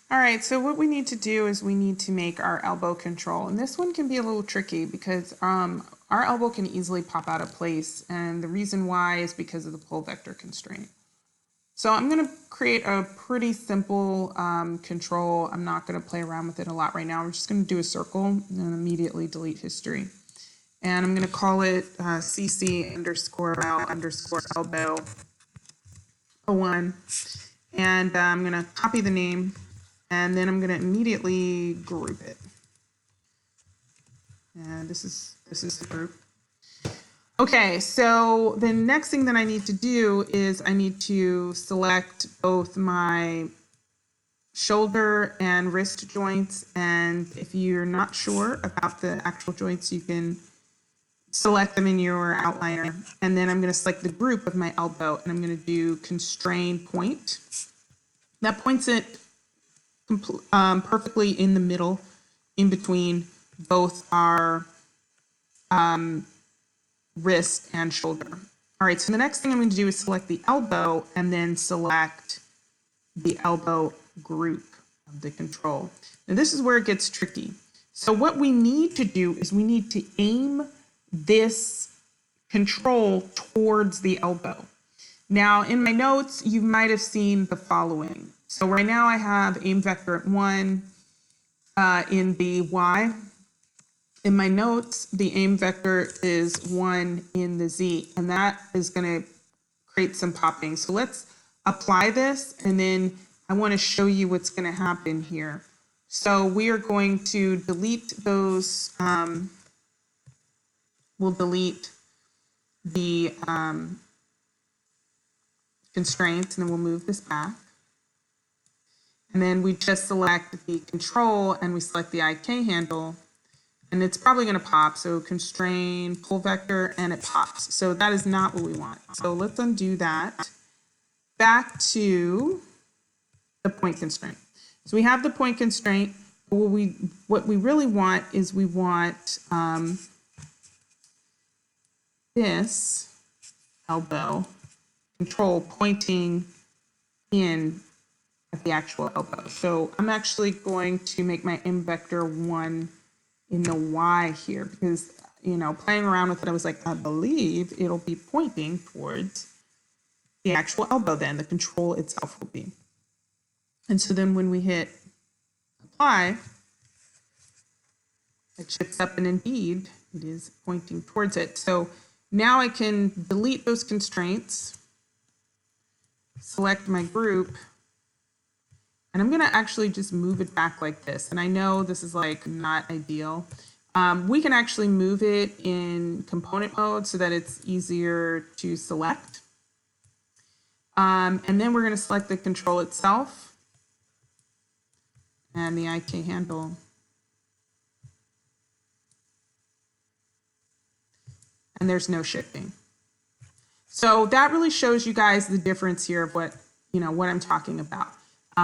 All right, so what we need to do is we need to make our elbow control. And this one can be a little tricky because our elbow can easily pop out of place. And the reason why is because of the pull vector constraint. So I'm going to create a pretty simple control. I'm not going to play around with it a lot right now. I'm just going to do a circle and then immediately delete history. And I'm going to call it cc underscore l underscore elbow 01. And I'm going to copy the name. And then I'm going to immediately group it. And this is the group. Okay, so the next thing that I need to do is I need to select both my shoulder and wrist joints. And if you're not sure about the actual joints, you can select them in your outliner. And then I'm going to select the group of my elbow, and I'm going to do constrain point. That points it perfectly in the middle, in between both our wrist and shoulder. All right, so the next thing I'm going to do is select the elbow and then select the elbow group of the control. Now this is where it gets tricky. So what we need to do is we need to aim this control towards the elbow. Now in my notes, you might have seen the following. So right now I have aim vector at 1 in the Y. In my notes, the aim vector is 1 in the Z, and that is going to create some popping. So let's apply this, and then I want to show you what's going to happen here. So we are going to delete those, we'll delete the constraints, and then we'll move this back. And then we just select the control and we select the IK handle, and it's probably going to pop. So constrain pull vector, and it pops. So that is not what we want. So let's undo that. Back to the point constraint. So we have the point constraint. What we really want is we want this elbow control pointing in at the actual elbow. So I'm actually going to make my aim vector 1 in the Y here because, playing around with it, I was like, I believe it'll be pointing towards the actual elbow then. The control itself will be. And so then when we hit apply, it shifts up, and indeed it is pointing towards it. So now I can delete those constraints, select my group, and I'm going to actually just move it back like this. And I know this is like not ideal. We can actually move it in component mode so that it's easier to select. And then we're going to select the control itself and the IK handle. And there's no shifting. So that really shows you guys the difference here of what I'm talking about.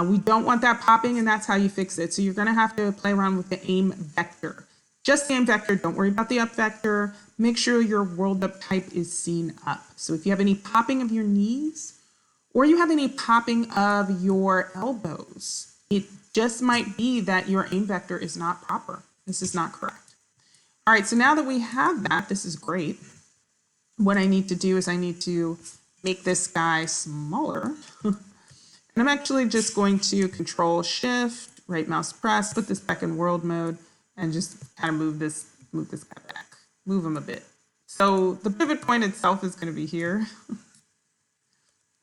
We don't want that popping, and that's how you fix it. So you're going to have to play around with the aim vector. Just the aim vector. Don't worry about the up vector. Make sure your world up type is seen up. So if you have any popping of your knees or you have any popping of your elbows, it just might be that your aim vector is not proper. This is not correct. All right, so now that we have that, this is great. What I need to do is I need to make this guy smaller. And I'm actually just going to Control Shift, right mouse press, put this back in world mode, and just kind of move this guy back, move him a bit. So the pivot point itself is going to be here.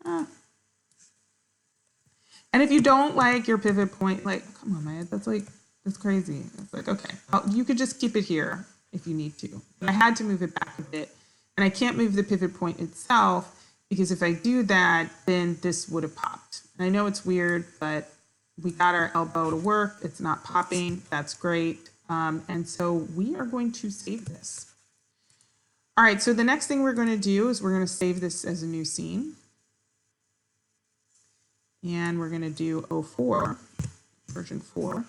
And if you don't like your pivot point, like, come on, man, that's crazy. It's like, okay, you could just keep it here if you need to. But I had to move it back a bit, and I can't move the pivot point itself because if I do that, then this would have popped. And I know it's weird, but we got our elbow to work. It's not popping. That's great. And so we are going to save this. All right, so the next thing we're going to do is we're going to save this as a new scene. And we're going to do 04, version 4.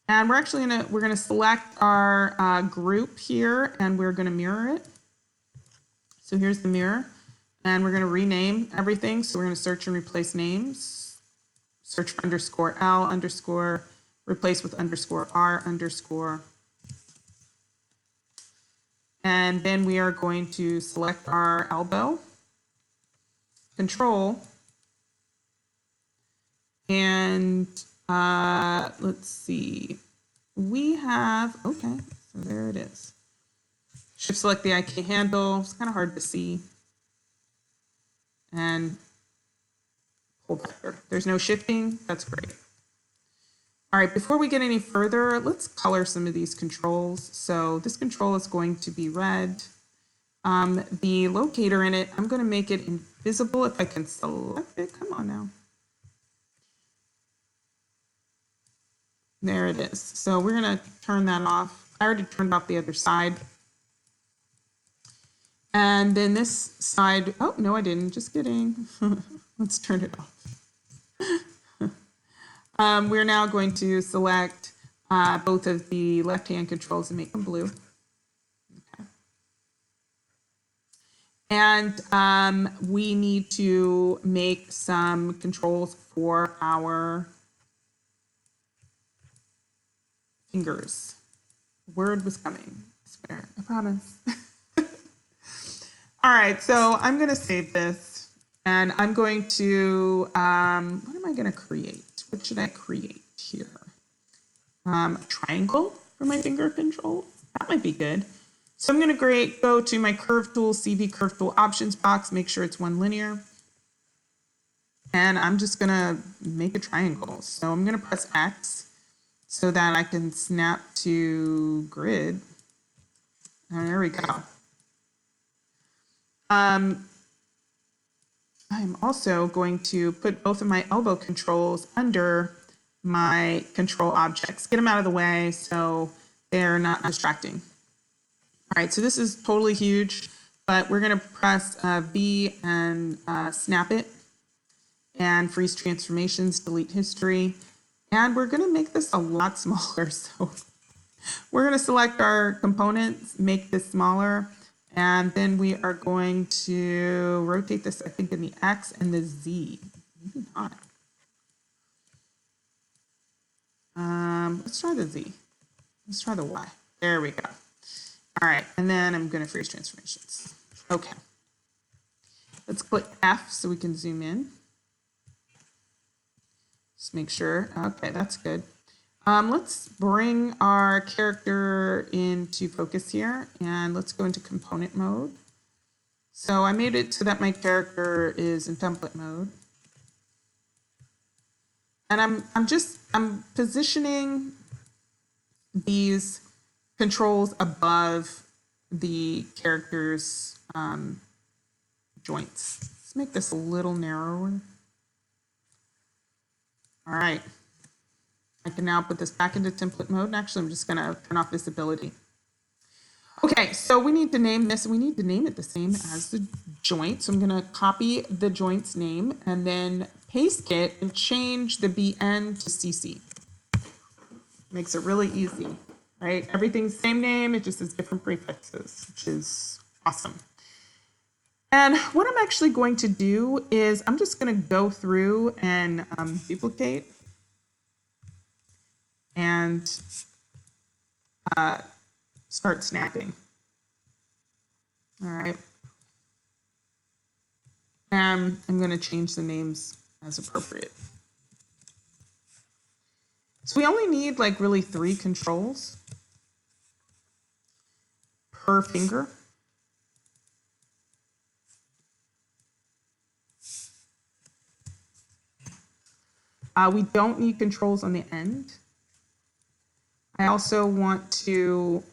And we're actually going to select our group here, and we're going to mirror it. So here's the mirror, and we're going to rename everything. So we're going to search and replace names. search for underscore L underscore, replace with underscore R underscore. And then we are going to select our elbow, control, and let's see. We have, okay, so there it is. Shift select the IK handle. It's kind of hard to see. And pull vector. There's no shifting. That's great. All right, before we get any further, let's color some of these controls. So this control is going to be red. The locator in it, I'm going to make it invisible if I can select it. Come on now. There it is. So we're going to turn that off. I already turned off the other side. And then this side, oh, no, I didn't. Just kidding. Let's turn it off. We're now going to select both of the left-hand controls and make them blue. Okay. And we need to make some controls for our fingers. The word was coming, I swear, I promise. All right, so I'm going to save this, and I'm going to, what am I going to create? What should I create here? A triangle for my finger control. That might be good. So I'm going to go to my curve tool, CV curve tool options box, make sure it's one linear. And I'm just going to make a triangle. So I'm going to press X so that I can snap to grid. And there we go. I'm also going to put both of my elbow controls under my control objects. Get them out of the way so they're not distracting. All right, so this is totally huge, but we're going to press V and snap it, and freeze transformations, delete history. And we're going to make this a lot smaller. So we're going to select our components, make this smaller. And then we are going to rotate this, I think, in the X and the Z. Maybe not. Let's try the Z. Let's try the Y. There we go. All right, and then I'm going to freeze transformations. Okay. Let's click F so we can zoom in. Just make sure. Okay, that's good. Let's bring our character into focus here, and let's go into component mode. So I made it so that my character is in template mode. And I'm positioning these controls above the character's joints. Let's make this a little narrower. All right. I can now put this back into template mode. And actually, I'm just going to turn off visibility. Okay, so we need to name this. We need to name it the same as the joint. So I'm going to copy the joint's name and then paste it and change the BN to CC. Makes it really easy, right? Everything's the same name. It just has different prefixes, which is awesome. And what I'm actually going to do is I'm just going to go through and duplicate and start snapping. All right. And I'm going to change the names as appropriate. So we only need like really 3 controls per finger. We don't need controls on the end. I also want to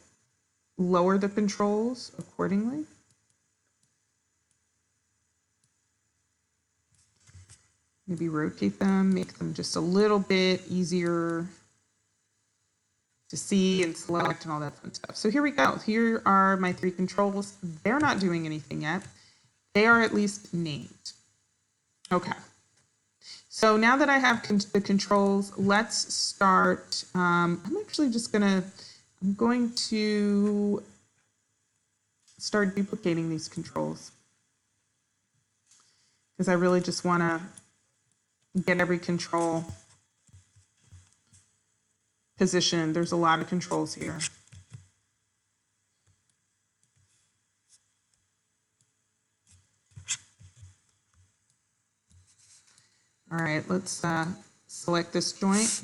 lower the controls accordingly. Maybe rotate them, make them just a little bit easier to see and select and all that fun stuff. So here we go. Here are my 3 controls. They're not doing anything yet. They are at least named. Okay. So now that I have the controls, let's start. I'm going to start duplicating these controls because I really just want to get every control position. There's a lot of controls here. All right, let's select this joint,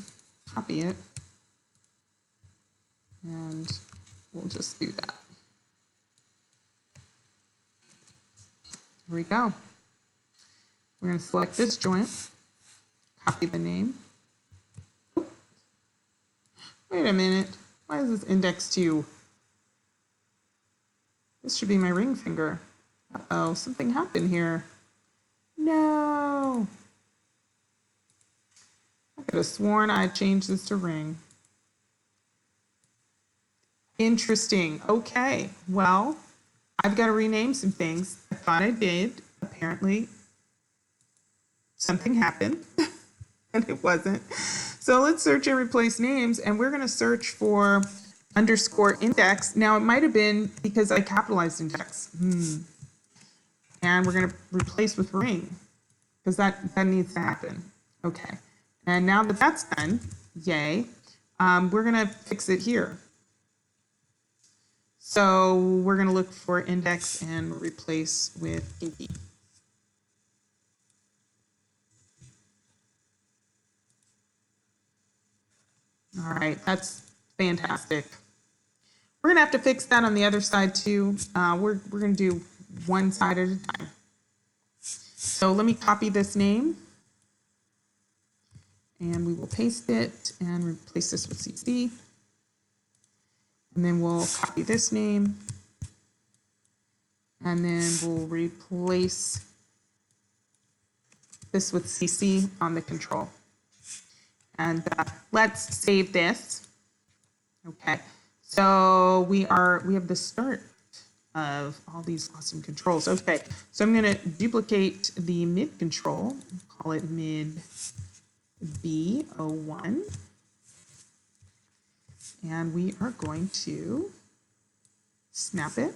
copy it, and we'll just do that. Here we go. We're going to select this joint, copy the name. Wait a minute. Why is this index 2? This should be my ring finger. Uh-oh, something happened here. No. I could have sworn I changed this to ring. Interesting. Okay. Well, I've got to rename some things. I thought I did. Apparently, something happened, and it wasn't. So let's search and replace names, and we're going to search for underscore index. Now, it might have been because I capitalized index. And we're going to replace with ring, because that needs to happen. Okay. And now that that's done, yay, we're going to fix it here. So we're going to look for index and replace with pinky. All right, that's fantastic. We're going to have to fix that on the other side too. We're going to do one side at a time. So let me copy this name. And we will paste it and replace this with CC. And then we'll copy this name. And then we'll replace this with CC on the control. And let's save this. Okay, so we have the start of all these awesome controls. Okay, so I'm going to duplicate the mid control, call it mid B01. And we are going to snap it.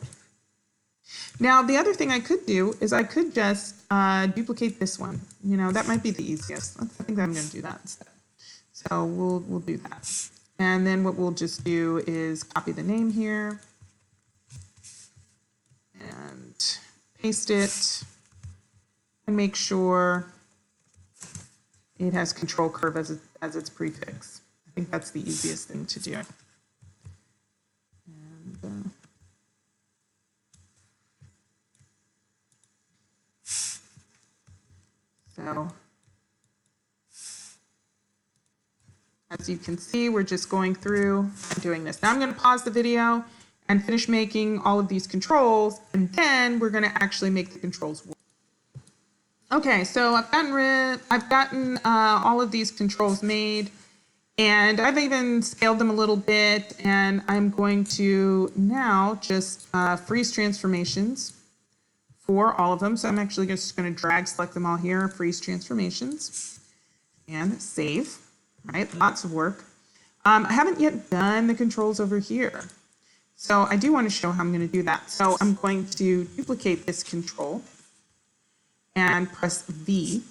Now, the other thing I could do is I could just duplicate this one. You know, that might be the easiest. I think I'm going to do that instead. So we'll do that. And then what we'll just do is copy the name here and paste it and make sure it has control curve as its prefix. I think that's the easiest thing to do. And, so as you can see, we're just going through and doing this. Now I'm going to pause the video and finish making all of these controls, and then we're going to actually make the controls work. Okay, so I've gotten all of these controls made, and I've even scaled them a little bit, and I'm going to now just freeze transformations for all of them. So I'm actually just going to drag select them all here, freeze transformations, and save. Right, lots of work. I haven't yet done the controls over here. So I do want to show how I'm going to do that. So I'm going to duplicate this control and press V,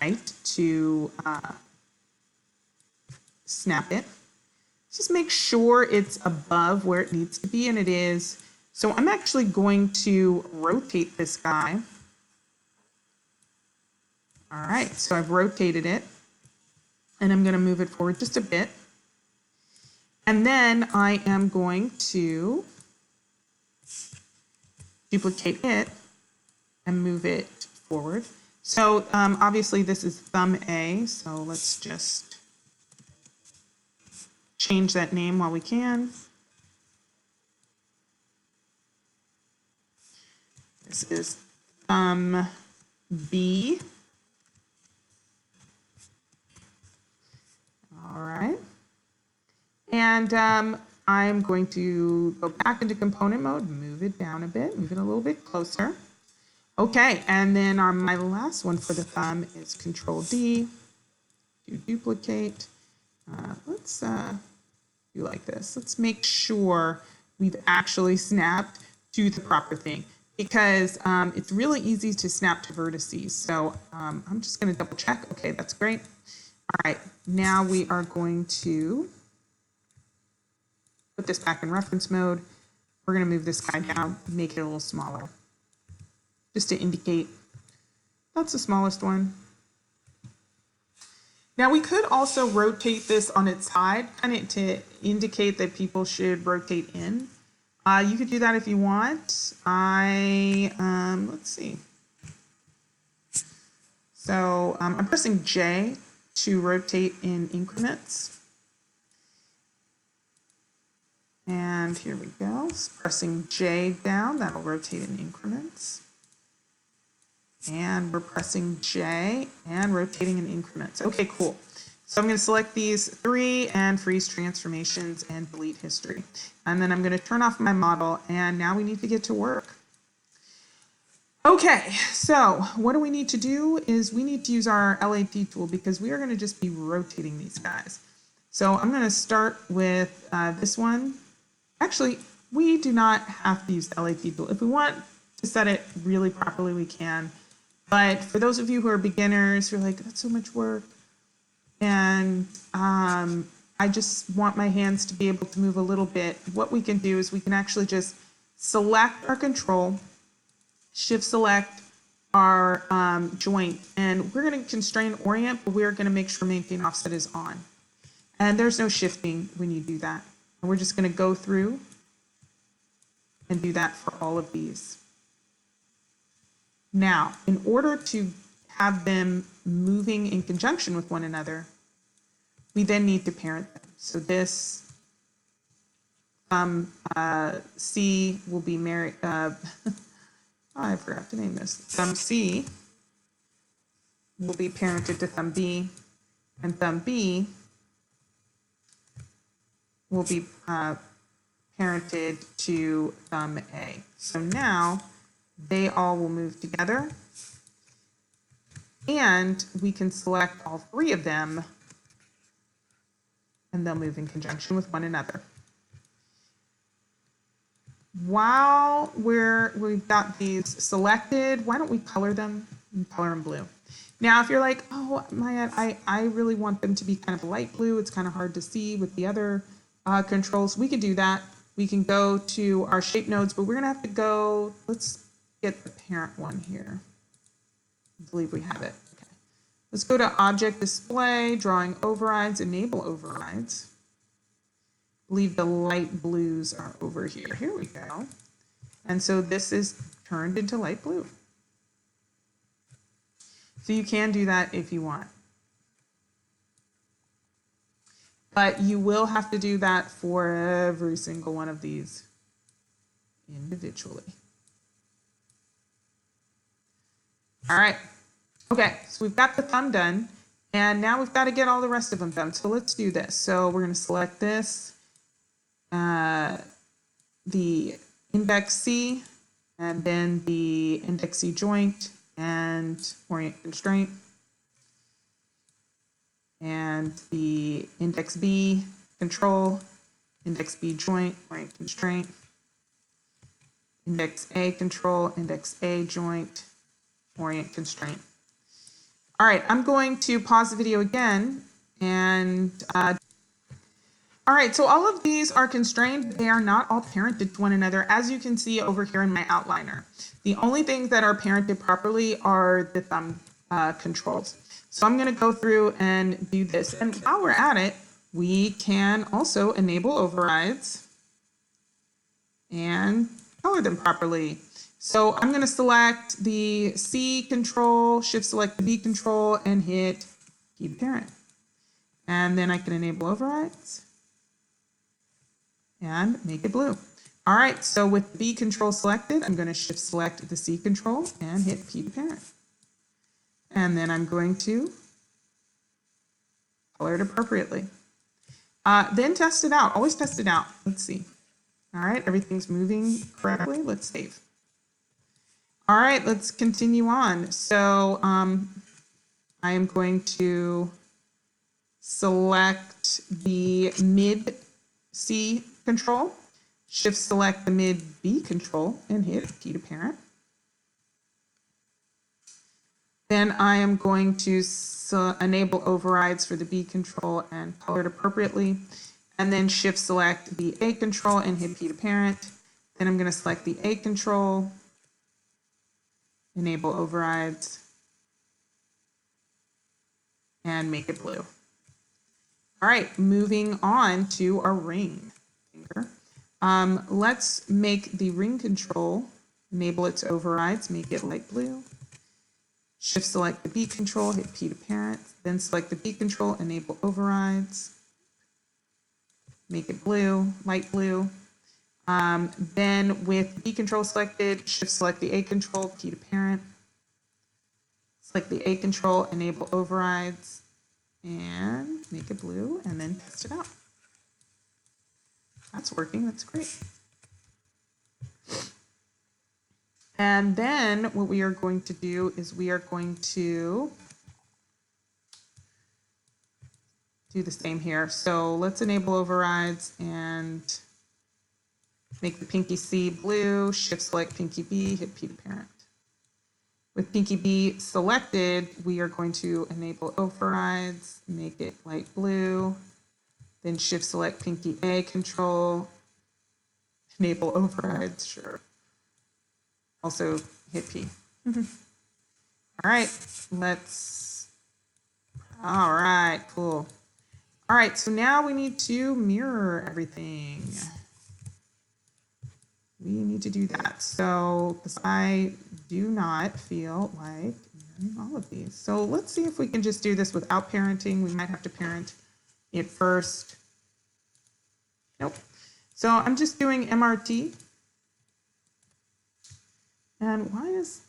right, to snap it. Just make sure it's above where it needs to be, and it is. So I'm actually going to rotate this guy. All right, so I've rotated it. And I'm going to move it forward just a bit. And then I am going to duplicate it and move it forward. So obviously this is thumb A, so let's just change that name while we can. This is thumb B. All right. And I'm going to go back into component mode, move it down a bit, move it a little bit closer. Okay, and then my last one for the thumb is Control D, to duplicate. Let's do like this. Let's make sure we've actually snapped to the proper thing. because it's really easy to snap to vertices. So I'm just going to double check. Okay, that's great. All right, now we are going to put this back in reference mode. We're going to move this guy down, make it a little smaller, just to indicate that's the smallest one. Now we could also rotate this on its side, kind of to indicate that people should rotate in. You could do that if you want. Let's see. So I'm pressing J to rotate in increments. And here we go. Pressing J down, that'll rotate in increments. And we're pressing J and rotating in increments. Okay, cool. So I'm going to select these 3 and freeze transformations and delete history. And then I'm going to turn off my model, and now we need to get to work. Okay, so what do we need to do is we need to use our LAP tool because we are going to just be rotating these guys. So I'm going to start with this one. Actually, we do not have to use the LAP tool. If we want to set it really properly, we can. But for those of you who are beginners, you're like, that's so much work. And I just want my hands to be able to move a little bit. What we can do is we can actually just select our control, shift select our joint, and we're going to constrain orient, but we're going to make sure maintain offset is on. And there's no shifting when you do that. And we're just going to go through and do that for all of these. Now, in order to have them moving in conjunction with one another, we then need to parent them. So this C will be married, I forgot to name this. Thumb C will be parented to thumb B, and thumb B will be parented to thumb A. So now they all will move together, and we can select all 3 of them, and they'll move in conjunction with one another. While we've got these selected, why don't we color them and color them blue? Now, if you're like, oh, Maya, I really want them to be kind of light blue, it's kind of hard to see with the other controls, we can do that. We can go to our shape nodes, but we're going to have to go, let's get the parent one here. I believe we have it. Okay. Let's go to Object Display, Drawing Overrides, Enable Overrides. I believe the light blues are over here. Here we go. And so this is turned into light blue. So you can do that if you want. But you will have to do that for every single one of these individually. All right. Okay, so we've got the thumb done, and now we've got to get all the rest of them done. So let's do this. So we're going to select this, the index C, and then the index C joint and orient constraint, and the index B control, index B joint, orient constraint, index A control, index A joint, orient constraint. All right, I'm going to pause the video again and all right, so all of these are constrained, but they are not all parented to one another, as you can see over here in my outliner. The only things that are parented properly are the thumb controls. So I'm going to go through and do this. And while we're at it, we can also enable overrides and color them properly. So I'm going to select the C control, shift select the B control, and hit key to parent. And then I can enable overrides and make it blue. All right, so with the B control selected, I'm going to shift select the C control and hit key to parent. And then I'm going to color it appropriately. Then test it out. Always test it out. Let's see. All right, everything's moving correctly. Let's save. All right, let's continue on. So I am going to select the mid C control, shift select the mid B control, and hit key to parent. Then I am going to enable overrides for the B control and color it appropriately. And then shift select the A control and hit P to parent. Then I'm going to select the A control, enable overrides, and make it blue. All right, moving on to our ring finger. Let's make the ring control, enable its overrides, make it light blue. Shift select the B control, hit P to parent, then select the B control, enable overrides, make it blue, light blue. Then with B control selected, shift select the A control, P to parent, select the A control, enable overrides, and make it blue, and then test it out. That's working, that's great. And then what we are going to do is we are going to do the same here. So let's enable overrides and make the pinky C blue, shift select pinky B, hit P to parent. With pinky B selected, we are going to enable overrides, make it light blue, then shift select pinky A control, enable overrides, sure. Also hit P. All right, all right, cool. All right, so now we need to mirror everything. We need to do that. So, because I do not feel like mirroring all of these. So let's see if we can just do this without parenting. We might have to parent it first. Nope. So I'm just doing MRT. And why is,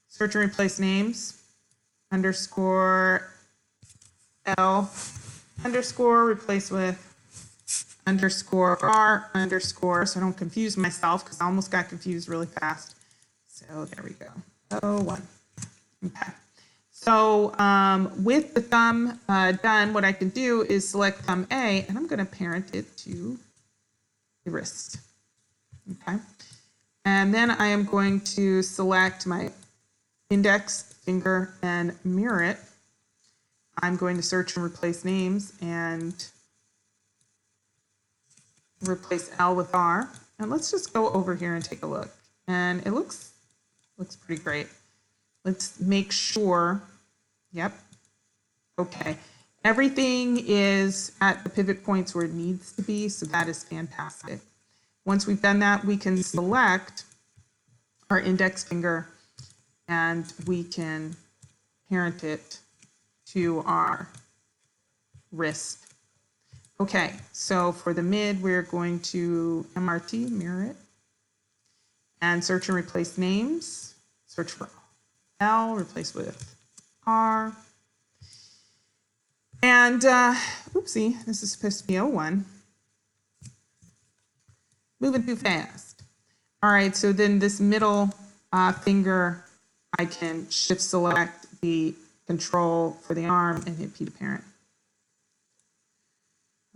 search and replace names, underscore L, underscore, replace with underscore R, underscore, so I don't confuse myself because I almost got confused really fast. So there we go, 01. Okay. So with the thumb done, what I can do is select thumb A, and I'm going to parent it to the wrist. Okay. And then I am going to select my index finger and mirror it. I'm going to search and replace names and replace L with R. And let's just go over here and take a look. And it looks pretty great. Let's make sure. Yep. Okay. Everything is at the pivot points where it needs to be, so that is fantastic. Once we've done that, we can select our index finger and we can parent it to our wrist. Okay, so for the mid, we're going to MRT, mirror it, and search and replace names. Search for L, replace with R. And, oopsie, this is supposed to be 01. Moving too fast. All right, so then this middle finger, I can shift select the control for the arm and hit P to parent.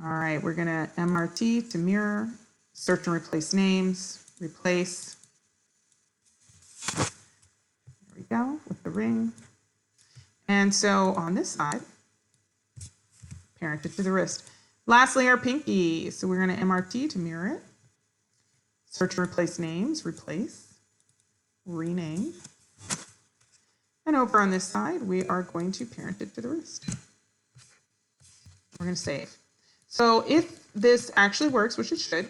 All right, we're gonna MRT to mirror, search and replace names, replace. There we go, with the ring. And so on this side, parent it to the wrist. Lastly, our pinky. So we're gonna MRT to mirror it, search and replace names, replace, rename. And over on this side, we are going to parent it to the wrist. We're gonna save. So if this actually works, which it should,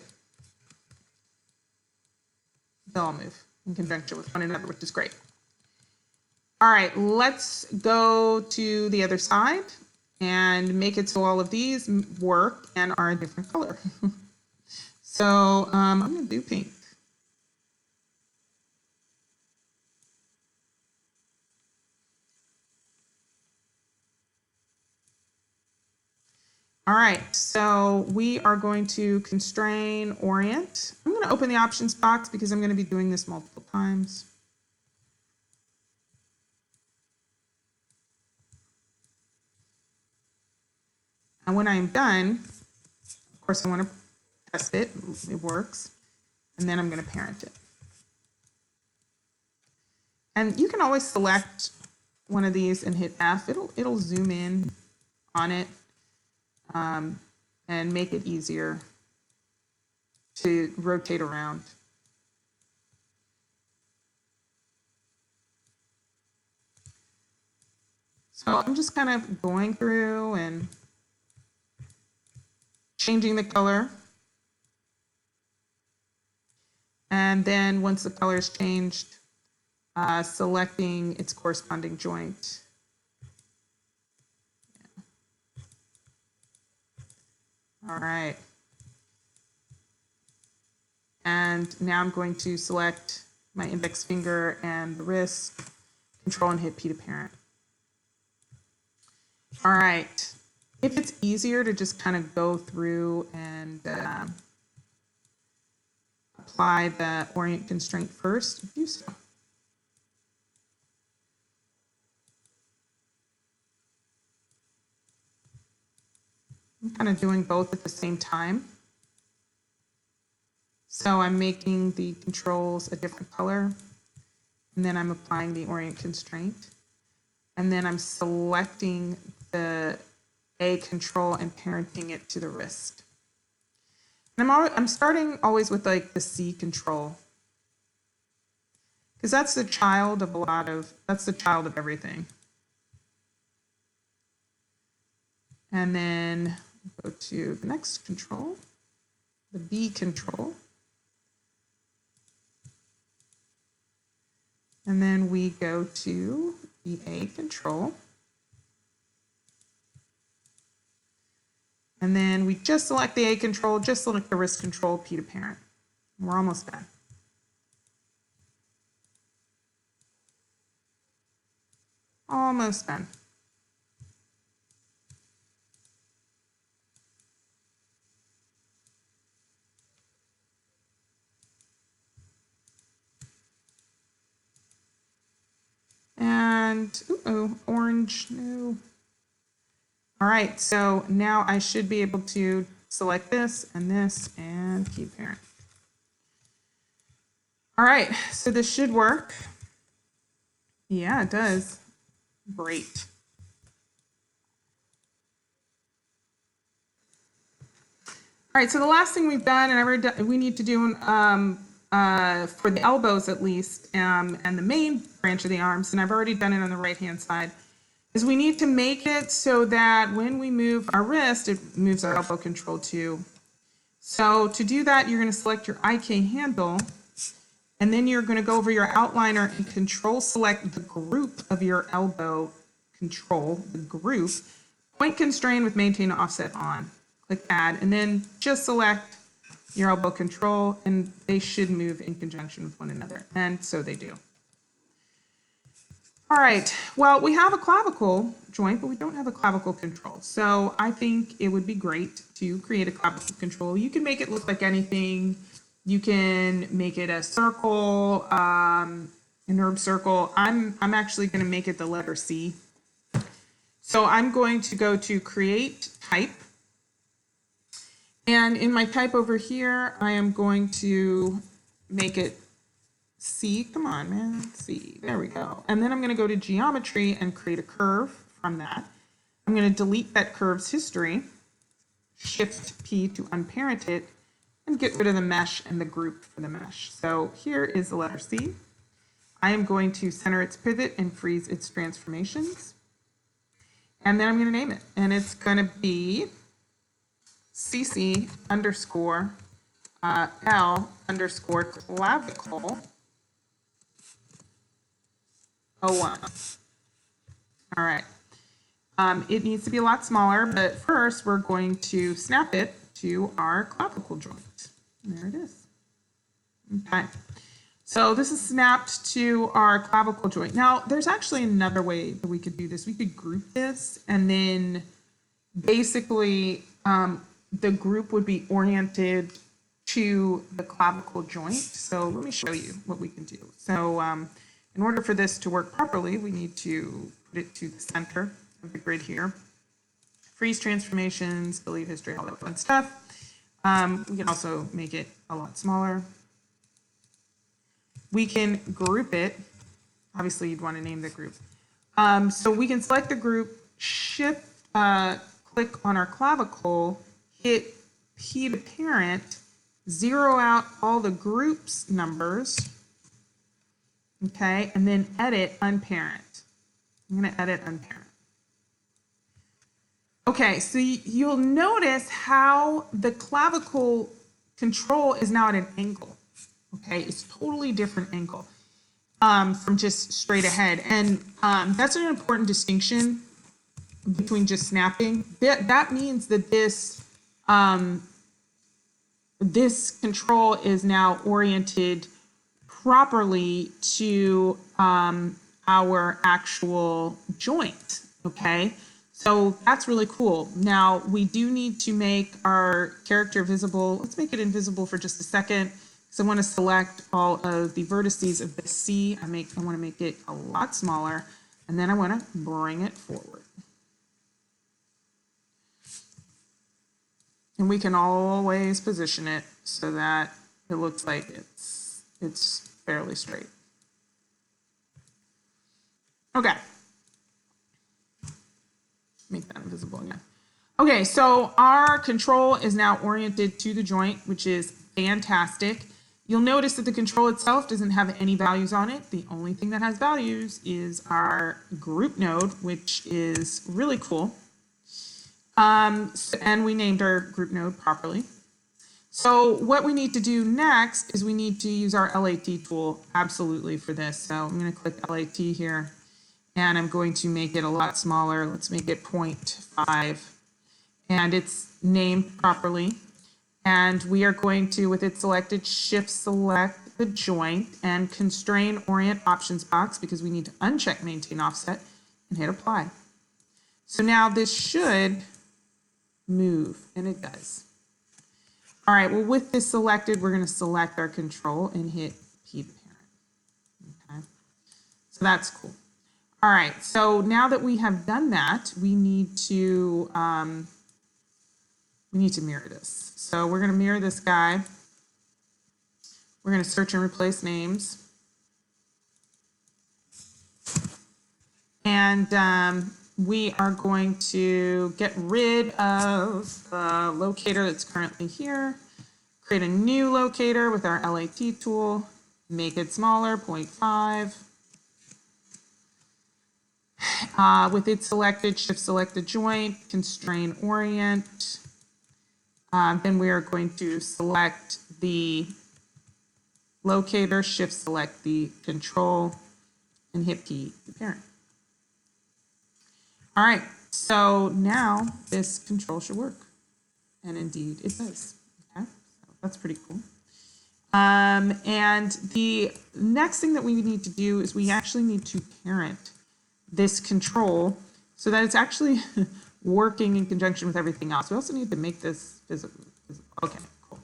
they'll all move in conjunction with one another, which is great. All right, let's go to the other side and make it so all of these work and are a different color. So I'm gonna do pink. All right, so we are going to constrain orient. I'm going to open the options box because I'm going to be doing this multiple times. And when I'm done, of course, I want to test it. It works. and then I'm going to parent it. And you can always select one of these and hit F. It'll zoom in on it and make it easier to rotate around. So I'm just kind of going through and changing the color. And then once the color is changed, selecting its corresponding joint. Yeah. All right. And now I'm going to select my index finger and the wrist, control and hit P to parent. All right. If it's easier to just kind of go through and apply the orient constraint first, do so. I'm kind of doing both at the same time. So I'm making the controls a different color, and then I'm applying the orient constraint. And then I'm selecting the A control and parenting it to the wrist. And I'm starting always with like the C control, because that's the child of that's the child of everything. And then go to the next control, the B control. And then we go to the A control. And then we just select the A control, just select the wrist control, P to parent. We're almost done. Almost done. And, orange, no. All right, so now I should be able to select this and keep parent. All right, so this should work. Yeah, it does. Great. All right, so the last thing we've done, and we need to do for the elbows at least, and the main branch of the arms, and I've already done it on the right-hand side, is we need to make it so that when we move our wrist, it moves our elbow control too. So to do that, you're going to select your IK handle, and then you're going to go over your outliner and control select the group of your elbow control, the group, point constrain with maintain offset on. Click add, and then just select your elbow control, and they should move in conjunction with one another, and so they do. All right, well, we have a clavicle joint, but we don't have a clavicle control. So I think it would be great to create a clavicle control. You can make it look like anything. You can make it a circle, a nerve circle. I'm actually going to make it the letter C. So I'm going to go to create type. And in my type over here, I am going to make it C. Come on, man. C. There we go. And then I'm going to go to geometry and create a curve from that. I'm going to delete that curve's history, Shift P to unparent it, and get rid of the mesh and the group for the mesh. So here is the letter C. I am going to center its pivot and freeze its transformations. And then I'm going to name it. And it's going to be CC underscore L underscore clavicle 01. All right. It needs to be a lot smaller, but first we're going to snap it to our clavicle joint. And there it is. Okay. So this is snapped to our clavicle joint. Now, there's actually another way that we could do this. We could group this, and then basically the group would be oriented to the clavicle joint. So let me show you what we can do. So in order for this to work properly, we need to put it to the center of the grid here. Freeze transformations, delete history, all that fun stuff. We can also make it a lot smaller. we can group it. Obviously, you'd want to name the group. So we can select the group, shift, click on our clavicle, hit P to parent, zero out all the groups numbers, okay, and then edit unparent. I'm going to edit unparent. Okay, so you'll notice how the clavicle control is now at an angle. Okay, it's totally different angle from just straight ahead. And that's an important distinction between just snapping. That means that this this control is now oriented properly to our actual joint, okay? So that's really cool. Now we do need to make our character visible. Let's make it invisible for just a second. So I want to select all of the vertices of the C. I want to make it a lot smaller, and then I want to bring it forward. And we can always position it so that it looks like it's fairly straight. Okay. Make that invisible again. Okay, so our control is now oriented to the joint, which is fantastic. You'll notice that the control itself doesn't have any values on it. The only thing that has values is our group node, which is really cool. And we named our group node properly. So what we need to do next is we need to use our LAT tool absolutely for this. So I'm going to click LAT here, and I'm going to make it a lot smaller. Let's make it 0.5, and it's named properly. And we are going to, with it selected, shift select the joint and constrain orient options box, because we need to uncheck maintain offset, and hit apply. So now this should move, and it does. All right, well, with this selected, we're going to select our control and hit P to parent. Okay, so that's cool. All right, so now that we have done that, we need to mirror this. So we're going to mirror this guy. We're going to search and replace names. And we are going to get rid of the locator that's currently here, create a new locator with our LAT tool, make it smaller, 0.5. With it selected, shift select the joint, constrain orient. Then we are going to select the locator, shift select the control, and hit P to parent. All right, so now this control should work. And indeed it does. Okay, so that's pretty cool. And the next thing that we need to do is we actually need to parent this control so that it's actually working in conjunction with everything else. We also need to make this visible. Okay, cool.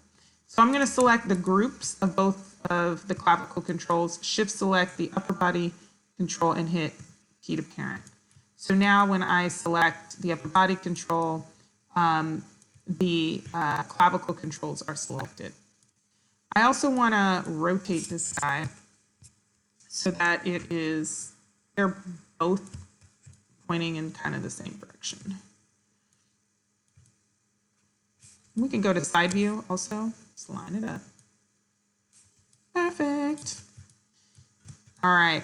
So I'm going to select the groups of both of the clavicle controls, shift select the upper body control, and hit P to parent. So now when I select the upper body control, the clavicle controls are selected. I also want to rotate this guy so that they're both pointing in kind of the same direction. We can go to side view also, just line it up. Perfect. All right.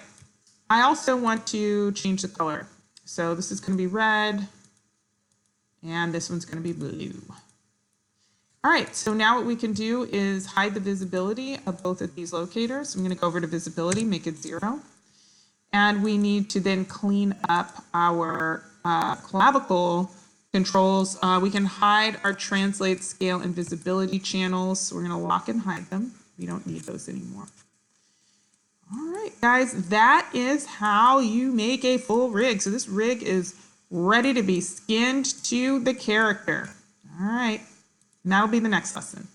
I also want to change the color. So this is going to be red, and this one's going to be blue. All right, so now what we can do is hide the visibility of both of these locators. I'm going to go over to visibility, make it 0. And we need to then clean up our clavicle controls. We can hide our translate, scale, and visibility channels. So we're going to lock and hide them. We don't need those anymore. All right, guys, that is how you make a full rig. So this rig is ready to be skinned to the character. All right, and that'll be the next lesson.